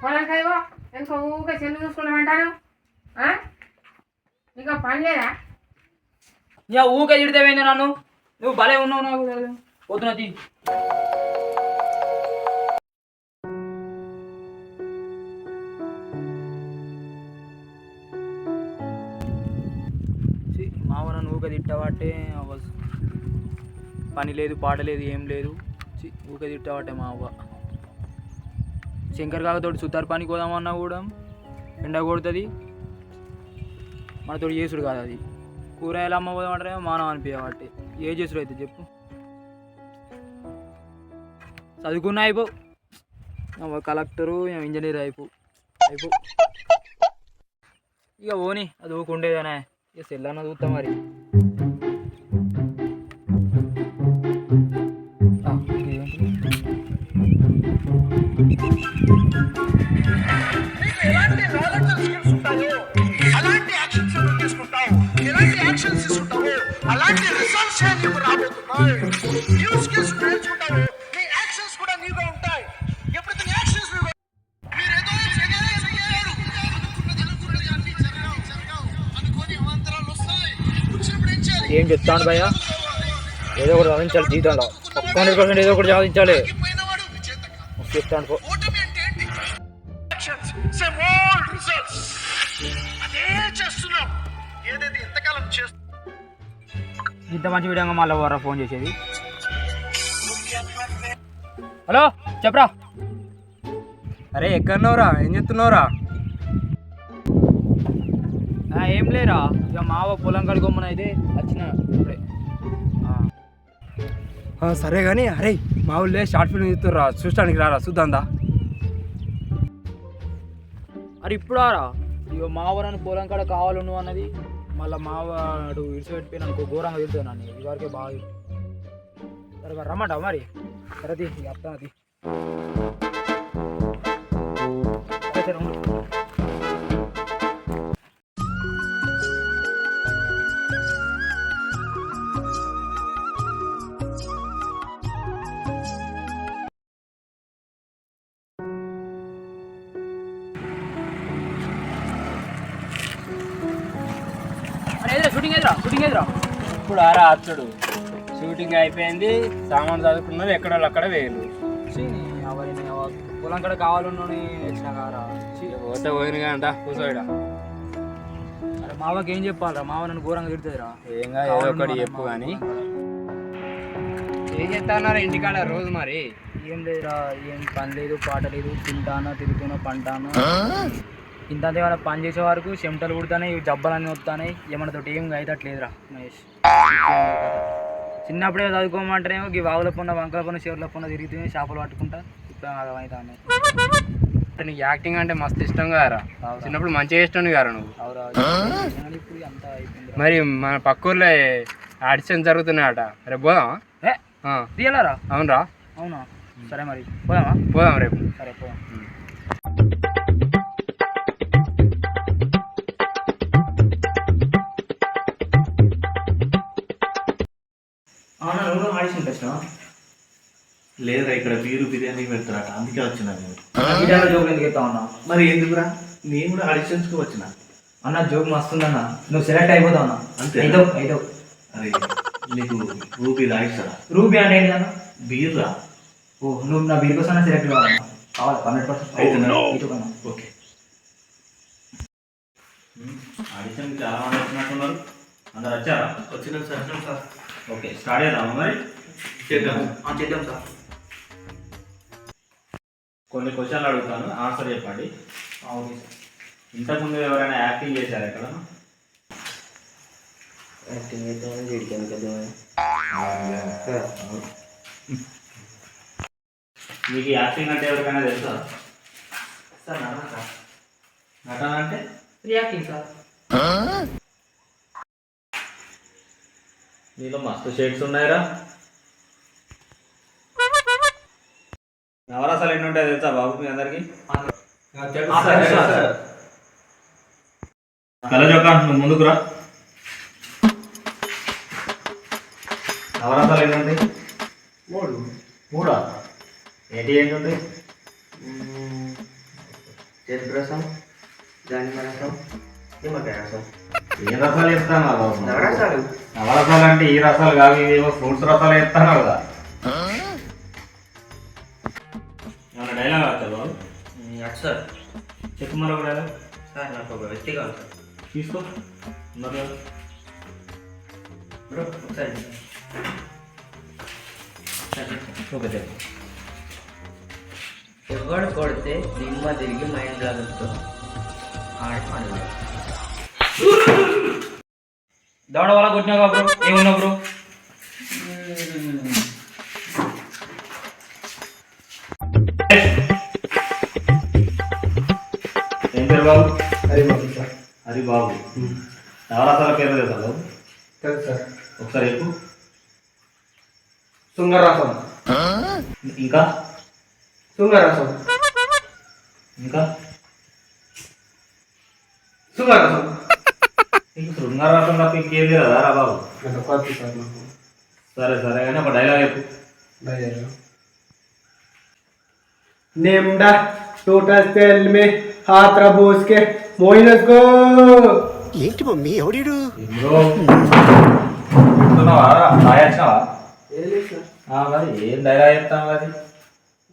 పొలంకాయో ఇంకా ఊరికే చెల్లు చూసుకున్నామంటాను ఇంకా పని లేదా ఇక ఊకే తిడితేవేంది నన్ను నువ్వు భలే ఉన్నావు నాకు పోతున్నది మావ నన్ను ఊకే తిట్టబట్టే పని లేదు పాట లేదు ఏం లేదు ఊకే తిట్టబట్టే మా అవ్వ శంకర్ కాకతోటి సుతారు పనికి పోదామన్నా కూడా ఎండ కొడుతుంది మనతోటి చేసుడు కాదు అది కూరగాయలు అమ్మ పోదామంటే మానవ అనిపించబట్టి ఏ చేసుడు అయితే చెప్పు చదువుకున్నా అయిపో కలెక్టరు ఇంజనీర్ అయిపో ఇక ఓని అది ఊకుండేదనే ఇక సెల్లన్న చూస్తా మరి అలాంటి రిజల్ట్స్ నీకు రాబోతున్నాయి. న్యూ స్కిల్స్ నేర్చుకుంటావు, నీ యాక్షన్స్ కూడా నీవే ఉంటాయి. ఎప్పుడైతే నీ యాక్షన్స్ మీరు ఏదో చేయలేరు అనుకోని అవాంతరాలు వస్తాయి. వచ్చినప్పుడు ఏం చేయాలి? ఏం చెప్తాను భయ్య ఏదో ఒకటి సాధించాలి జీవితంలో 100% ఏదో ఒకటి సాధించాలి చెప్తాను ఓటమి అంటే ఏంటి? యాక్షన్స్ సేమ్ ఆల్ రిజల్ట్స్ అదే చేస్తున్నావు. ఏదైతే ఇంతకాలం చేస్తున్నావు ఇంత మంచి వీడియోగా మళ్ళీ ఎవరా ఫోన్ చేసేది. హలో చెప్పరా. అరే ఎక్కడున్నావురా, ఏం చెప్తున్నావురా? ఏం లేరా ఇక మావ పొలం కడుకోమని అయితే వచ్చిన ఇప్పుడే. సరే కానీ అరే మా ఊళ్ళో షార్ట్ ఫిల్మ్ చూస్తుర్రా, చూడటానికి రారా చూద్దాందా. అరే ఇప్పుడు రా ఇక మావ నన్ను పొలం కాడ కావాలి నువ్వు అన్నది మళ్ళీ మావాడు ఇడిచిపెట్టిపోయిన అనుకో ఘోరంగా తిరుగుతాను నన్ను ఇదివరకే బాగా. సరే రమ్మంటావు మరి సరేది అర్థం షూటింగ్ ఎదురా ఇప్పుడు ఆరా అచ్చుడు షూటింగ్ అయిపోయింది, సామాన్ చదువుకున్నది ఎక్కడ అక్కడ వేలు పొలం కాడ కావాలన్నా వచ్చినా కారా పోతే పోయిన అంట కూర్చోడా. అరే మావకి ఏం చెప్పాలరా, మావ నన్ను ఘోరంగా తిడుతుందిరా. ఏంగా ఏదో ఒకటి చెప్పు కానీ ఏం చేస్తానారా ఇంటికాడ రోజు మరి? ఏం లేదురా, ఏం పని లేదు పాట లేదు, తింటానా తిరుగుతున్నా పంటానా ఇంత ఏమైనా పని చేసే వరకు చెమటలు కుడతాయి, జబ్బలన్నీ వస్తాయి, ఏమన్నా తోటి ఏం అయితట్లేదురా మహేష్. చిన్నప్పుడే చదువుకోమంటేనేమో ఈ వాగుల పొన్న వంకల పొన్న చెవుల పొన్న తిరుగుతుంది, చేపలు పట్టుకుంటా ఇప్పుడు అవుతాను. నీకు యాక్టింగ్ అంటే మస్తు ఇష్టం కదరా, చిన్నప్పుడు మంచిగా ఇష్టం కదా నువ్వు. ఇప్పుడు అంత అయిపోయింది. మరి మన పక్క ఊర్లో ఆడిషన్ జరుగుతున్నాయట, రేపు పోదామా? తీయాలరా? అవునరా. అవునా సరే మరి పోదామా? పోదాం రేపు. సరే పోదాం. లేదురా, ఇక్కడ బీరు బిర్యానీ పెడతారట, అందుకే వచ్చినా నేను. జోకులు ఎందుకు చెప్తా ఉన్నా? మరి ఎందుకురా, నేను కూడా ఆడిషన్స్కి వచ్చిన. అన్న జోక్ మస్తుందన్న, నువ్వు సెలెక్ట్ అయిపోతావు అన్న. అంతే అయితే అరే నీకు రూపీ రాయిస్తారా? రూపీ అంటే ఏంటన్నా? బీర్రా. ఓ నువ్వు నా బీర్ కోసం సెలెక్ట్ కావాలన్నా? కావాలి 100%. ఓకే. ఆడిషన్ చాలా మంది వచ్చినట్టున్నారు, అందరు వచ్చారా? వచ్చినాం సార్. ఓకే స్టార్ట్ చేద్దామా మరి? చేద్దాం సార్. కొన్ని క్వశ్చన్లు అడుగుతాను, ఆన్సర్ చెప్పండి. Okay sir. ఇంతకుముందు ఎవరైనా యాక్టింగ్ చేశారా ఎక్కడ? యాక్టింగ్ అయితే మీకు యాక్టింగ్ అంటే ఎవరికైనా తెలుసా? సార్ నటన అంటే రియాక్టింగ్ సార్. నీలో మస్తు షేడ్స్ ఉన్నాయిరా. నవరసాలు ఎన్ని ఉంటాయి తెలుసా బాబు మీ అందరికి? కలజోకా నువ్వు ముందుకు రా. నవరసాలు ఏంటండి? మూడా? ఏంటి ఏంటండి? చెరుకు రసం, దానిమ్మ రసం, నిమ్మకాయ రసం. ఏ రసాలు చెప్తాను? నవరసాలు. నవరసాలు అంటే ఈ రసాలు కాదు, ఇవేమో ఫ్రూట్స్ రసాలు చెప్తాను కదా. ఏమన్నా డైలాగ్ అవుతుంది బాబు? అటు సార్. చెప్పు మరొక డైలాగ్. సార్ నాకు ఒక వ్యక్తి కావాలి సార్. తీసుకో. ఉన్నారు కదా. బ్రో ఒకసారి ఓకే చెప్పు. ఎవడు కొడితే దిమ్మ తిరిగి మైండ్ లాగుతుంది ఆడి పని. దవడ వల్ల కొట్టినావా బ్రో? ఏమున్నా బ్రో? ఏం పేరు బాబు? హరిబాబు సార్. హరి బాబు. నవరసాల పేరు తెలుసా బాబు? తెలుసు సార్. ఒకసారి చెప్పు. శృంగరసం, ఇంకా శృంగరసం, ఇంకా శృంగరసం. నీకు శృంగారసం తప్ప ఇంకేది కదా రా బాబు? అంటే కొత్త సార్ నాకు. సరే సరే కానీ ఒక డైలాగ్ చెప్పు. డైలాగ్. निम्डा टोटल तेल में हाथ रबोस के मोइनस को ఏంటి మమ్మీ ఎవడీడు? బ్రో చెప్తున్నావా? రాయొచ్చావా? మరి ఏం డైలాగ్ చెప్తాను అది?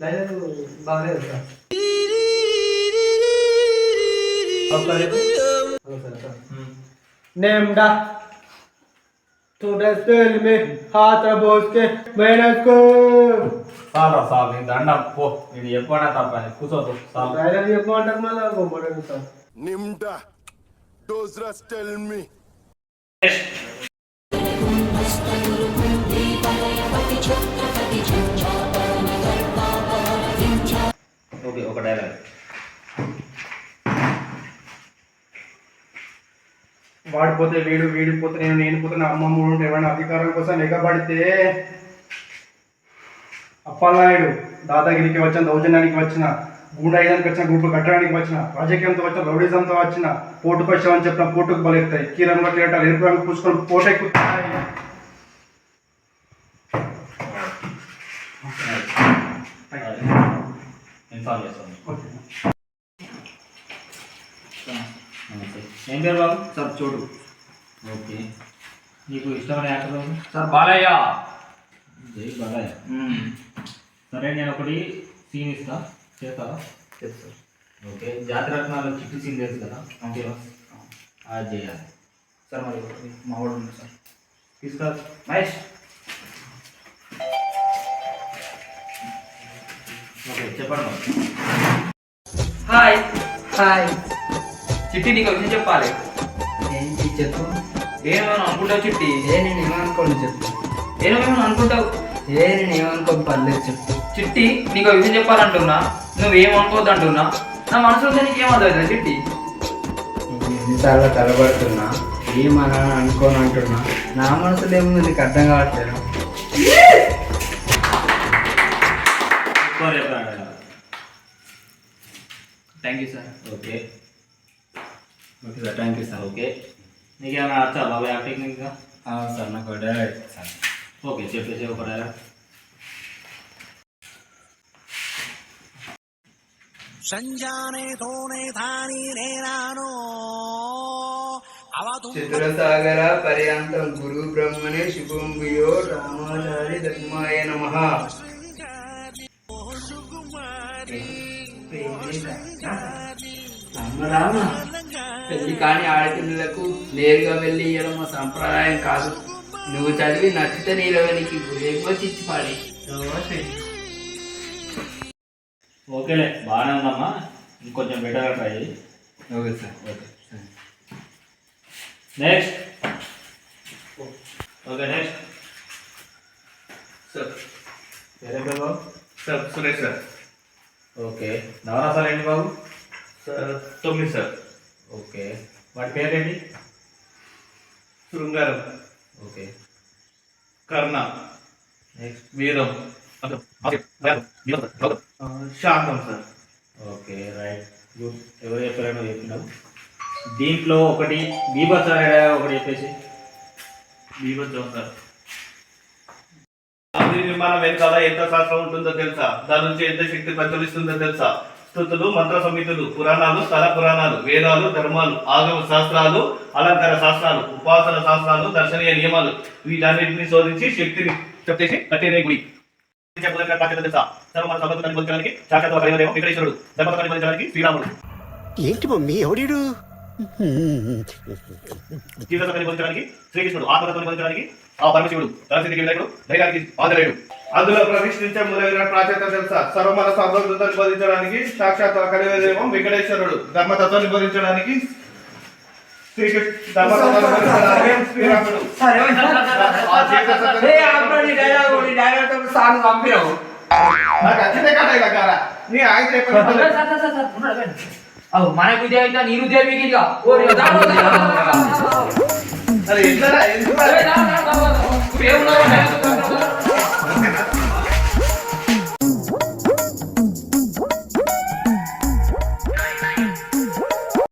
డైలాగ్ బాగలేదు సార్. ఒకసారి చెప్పు. निम्डा टोटल तेल में हाथ रबोस के मोइनस को. చాలు చాలు నీ దండం పో. నేను చెప్పానా తప్ప కూర్చోదు చాలు. డైలాగ్ చెప్పమంటారు మళ్ళీ గొప్ప సార్. నిమ్డా డోస్ టెల్ మీ. ఓకే ఒక డైలాగ్. వాడిపోతే వీడు, వీడిపోతే నేను పోతే నా అమ్మమ్మ ఉంటే ఎవరైనా అధికారం కోసం ఎగబడితే అప్పలనాయుడు దాదాగిరికి వచ్చిన, దౌర్జన్యానికి వచ్చిన, గూండాయిజానికి వచ్చిన, గ్రూపులు కట్టడానికి వచ్చిన, రాజకీయంతో వచ్చిన, రౌడీజంతో వచ్చిన, పోటుకు వచ్చామని చెప్పిన పోటుకు బలెత్తాయి. కీరం కట్టేటారు, ఎరుపు రంగు పూసుకొని పోటెక్కుతాయి. ఇన్ఫార్మ్ చేస్తాను. ఏం పేరు బాబు? సార్ చూడు. ఓకే. నీకు ఇష్టమైన యాక్టర్ బాబు? సార్ బాలయ్య. జై బాలయ్య. సరే నేను ఒకటి సీన్ ఇస్తా, చేస్తారా? చెప్తారు. ఓకే. జాతిరత్నాలు చిట్టి సీన్ తెలుసు కదా, అది చేయాలి. సార్ మరి మా వాడు ఉన్నాడు సార్. తీసుకురా మహేష్. ఓకే చెప్పండి బాబు. Hi hi. చిట్టి నీకు ఒక విషయం చెప్పాలి. ఏంటి చెప్పు. ఏమేమో అనుకుంటావు చిట్టి? నేను ఏమనుకోండి చెప్పు. ఏమేమో అనుకుంటావు? నేను ఏమనుకోని పర్లేదు చెప్పు. చిట్టి నీకు ఒక విషయం చెప్పాలంటున్నా, నువ్వేమనుకోవద్దు అంటున్నా. నా మనసులో నీకు ఏమర్థమైంది చిట్టి? ఎన్నిసార్లు తలబడుతున్నా, ఏమన్నా అనుకోని అంటున్నా, నా మనసులో ఏముంది నీకు అర్థం కావట్లేదు. సారీ చెప్పండి. Thank you sir. Okay okay sir, thank you sir. Okay. నీకేమైనా వచ్చా బాబు యాక్టింగ్ ఇంకా? సార్ నాకు డైలాగ్ సార్. ఓకే చెప్పేసి ఒక డైలాగ్. సంజానే తోనే ధాని నేనానో అవధు చతురసాగర పర్యాంతం గురు బ్రహ్మణే శుభం భూయో రామాచారి ధర్మాయ నమః. రామ పెళ్లి కాని ఆడపిల్లలకు నేరుగా వెళ్ళి ఇవ్వడం మా సంప్రదాయం కాదు. నువ్వు చదివి నచ్చితే నీలవనికి లేకపోతే ఇచ్చి పాడి. ఓకేలే బాగానే ఉందమ్మా, ఇంకొంచెం బెటర్గా ట్రై చేయి. Okay sir. Okay. Next. Okay next. Sir వేరే పేరు బాబు? Sir Suresh sir. ఓకే. నవరసాలు ఏంటి బాబు? Sir 9 sir. ఓకే. వాటి పేరేంటి? శృంగారం, ఓకే. కర్ణ, నెక్స్ట్. వీరం, శాంతం సార్. Okay right. గుడ్. ఎవరు చెప్పారో చెప్పినావు. దీంట్లో ఒకటి బీభత్స ఒకటి చెప్పేసి. బీభత్సం సార్. మందిర నిర్మాణం వెనకాల ఎంత శాస్త్రం ఉంటుందో తెలుసా? దాని నుంచి ఎంత శక్తి ప్రజ్వలిస్తుందో తెలుసా? స్తుతులు, మంత్ర సంహితులు, పురాణాలు, స్థల పురాణాలు, వేదాలు, ధర్మాలు, ఆగమ శాస్త్రాలు, అలంకార శాస్త్రాలు, ఉపాసన శాస్త్రాలు, దర్శనీయ నియమాలు, వీటన్నిటిని శోధించి శక్తిని చెప్పేసి కట్టేదే గుడి. తెలుసా? సర్వమాన సంపదను పొందడానికి సాక్షాత్ కలియుగదేవం వెంకటేశ్వరుడు, ధర్మతను పొందడానికి శ్రీరాముడు, ఏంటి మమ్మీ ఎవడీడు? జీవితాన్ని పొందడానికి శ్రీకృష్ణుడు, ఆత్మతత్వాన్ని పొందడానికి ఆ పరమశివుడు, సరస్వతికి వినాయకుడు, ధైర్యానికి ఆంజనేయుడు. అందులో ప్రవేశించే మొదలైన ప్రాచేత తెలుసా? సర్వమాన సంపదను బోధించడానికి సాక్షాత్ కలియుగదేవం వెంకటేశ్వరుడు, ధర్మతత్వాన్ని బోధించడానికి శ్రీరాముడు. మనకు విద్య అయితే నేను ఉద్యోగం అరే